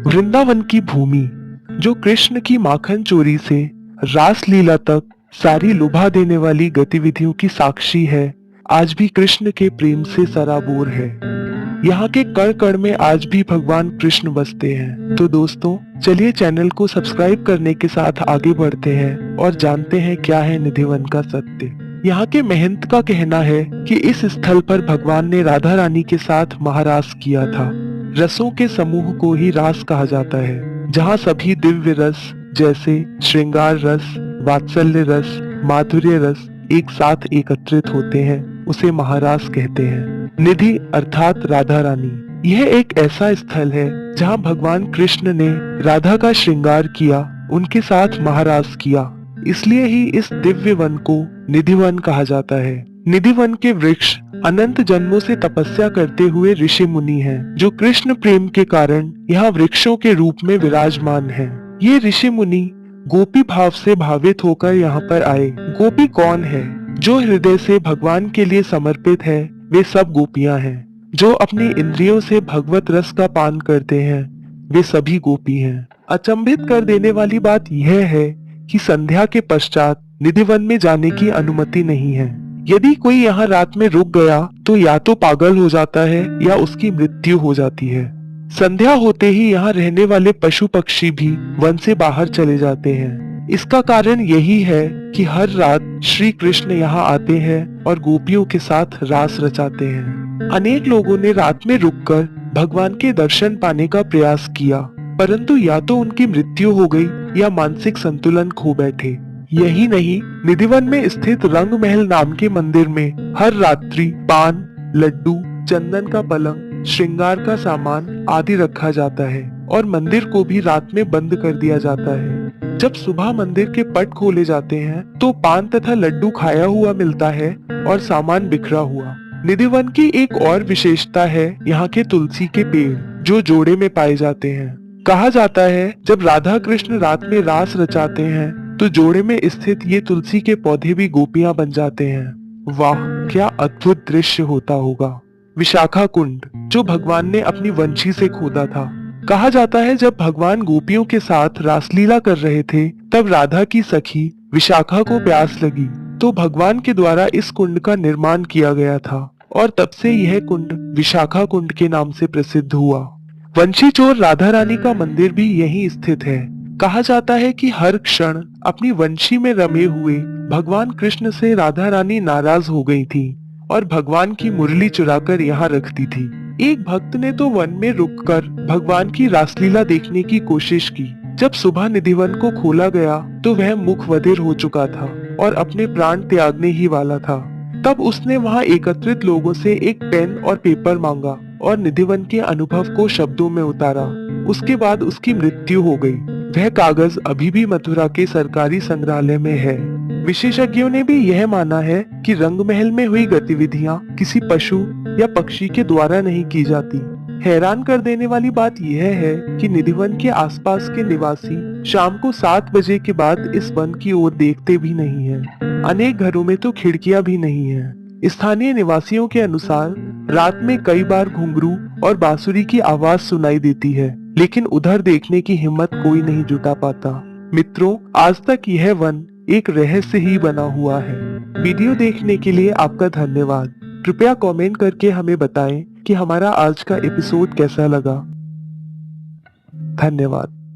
वृंदावन की भूमि, जो कृष्ण की माखन चोरी से रास लीला तक सारी लुभा देने वाली गतिविधियों की साक्षी है, आज भी कृष्ण के प्रेम से सराबोर है। यहाँ के कण कण में आज भी भगवान कृष्ण बसते हैं। तो दोस्तों, चलिए चैनल को सब्सक्राइब करने के साथ आगे बढ़ते हैं और जानते हैं क्या है निधिवन का सत्य। यहाँ के महंत का कहना है कि इस स्थल पर भगवान ने राधा रानी के साथ महारास किया था। रसों के समूह को ही रास कहा जाता है, जहाँ सभी दिव्य रस जैसे श्रृंगार रस, वात्सल्य रस, माधुर्य रस एक साथ एकत्रित होते हैं, उसे महारास कहते हैं। निधि अर्थात राधा रानी, यह एक ऐसा स्थल है जहाँ भगवान कृष्ण ने राधा का श्रृंगार किया, उनके साथ महारास किया। इसलिए ही इस दिव्य वन को निधिवन कहा जाता है। निधिवन के वृक्ष अनंत जन्मों से तपस्या करते हुए ऋषि मुनि हैं, जो कृष्ण प्रेम के कारण यहाँ वृक्षों के रूप में विराजमान हैं। ये ऋषि मुनि गोपी भाव से भावित होकर यहाँ पर आए। गोपी कौन है? जो हृदय से भगवान के लिए समर्पित है, वे सब गोपियां हैं। जो अपनी इंद्रियों से भगवत रस का पान करते हैं, वे सभी गोपी हैं। अचंभित कर देने वाली बात यह है कि संध्या के पश्चात निधिवन में जाने की अनुमति नहीं है। यदि कोई यहाँ रात में रुक गया तो या तो पागल हो जाता है या उसकी मृत्यु हो जाती है। संध्या होते ही यहाँ रहने वाले पशु पक्षी भी वन से बाहर चले जाते हैं। इसका कारण यही है कि हर रात श्री कृष्ण यहाँ आते हैं और गोपियों के साथ रास रचाते हैं। अनेक लोगों ने रात में रुककर भगवान के दर्शन पाने का प्रयास किया, परंतु या तो उनकी मृत्यु हो गई या मानसिक संतुलन खो बैठे। यही नहीं, निधिवन में स्थित रंग महल नाम के मंदिर में हर रात्रि पान, लड्डू, चंदन का पलंग, श्रृंगार का सामान आदि रखा जाता है और मंदिर को भी रात में बंद कर दिया जाता है। जब सुबह मंदिर के पट खोले जाते हैं तो पान तथा लड्डू खाया हुआ मिलता है और सामान बिखरा हुआ। निधिवन की एक और विशेषता है यहाँ के तुलसी के पेड़, जो जोड़े में पाए जाते हैं। कहा जाता है जब राधा कृष्ण रात में रास रचाते हैं तो जोड़े में स्थित ये तुलसी के पौधे भी गोपियां बन जाते हैं। वाह, क्या अद्भुत दृश्य होता होगा। विशाखा कुंड, जो भगवान ने अपनी वंशी से खोदा था। कहा जाता है जब भगवान गोपियों के साथ रासलीला कर रहे थे, तब राधा की सखी विशाखा को प्यास लगी, तो भगवान के द्वारा इस कुंड का निर्माण किया गया था और तब से यह कुंड विशाखा कुंड के नाम से प्रसिद्ध हुआ। वंशी चोर राधा रानी का मंदिर भी यहीं स्थित है। कहा जाता है कि हर क्षण अपनी वंशी में रमे हुए भगवान कृष्ण से राधा रानी नाराज हो गई थी और भगवान की मुरली चुराकर यहाँ रखती थी। एक भक्त ने तो वन में रुककर भगवान की रासलीला देखने की कोशिश की। जब सुबह निधिवन को खोला गया तो वह मुख बधिर हो चुका था और अपने प्राण त्यागने ही वाला था। तब उसने वहाँ एकत्रित लोगों से एक पेन और पेपर मांगा और निधिवन के अनुभव को शब्दों में उतारा। उसके बाद उसकी मृत्यु हो गई। वह कागज अभी भी मथुरा के सरकारी संग्रहालय में है। विशेषज्ञों ने भी यह माना है कि रंग महल में हुई गतिविधियां किसी पशु या पक्षी के द्वारा नहीं की जाती। हैरान कर देने वाली बात यह है कि निधिवन के आसपास के निवासी शाम को 7 बजे के बाद इस वन की ओर देखते भी नहीं हैं। अनेक घरों में तो खिड़कियां भी नहीं हैं। स्थानीय निवासियों के अनुसार रात में कई बार घुंघरू और बांसुरी की आवाज सुनाई देती है, लेकिन उधर देखने की हिम्मत कोई नहीं जुटा पाता। मित्रों, आज तक यह वन एक रहस्य ही बना हुआ है। वीडियो देखने के लिए आपका धन्यवाद। कृपया कमेंट करके हमें बताएं कि हमारा आज का एपिसोड कैसा लगा। धन्यवाद।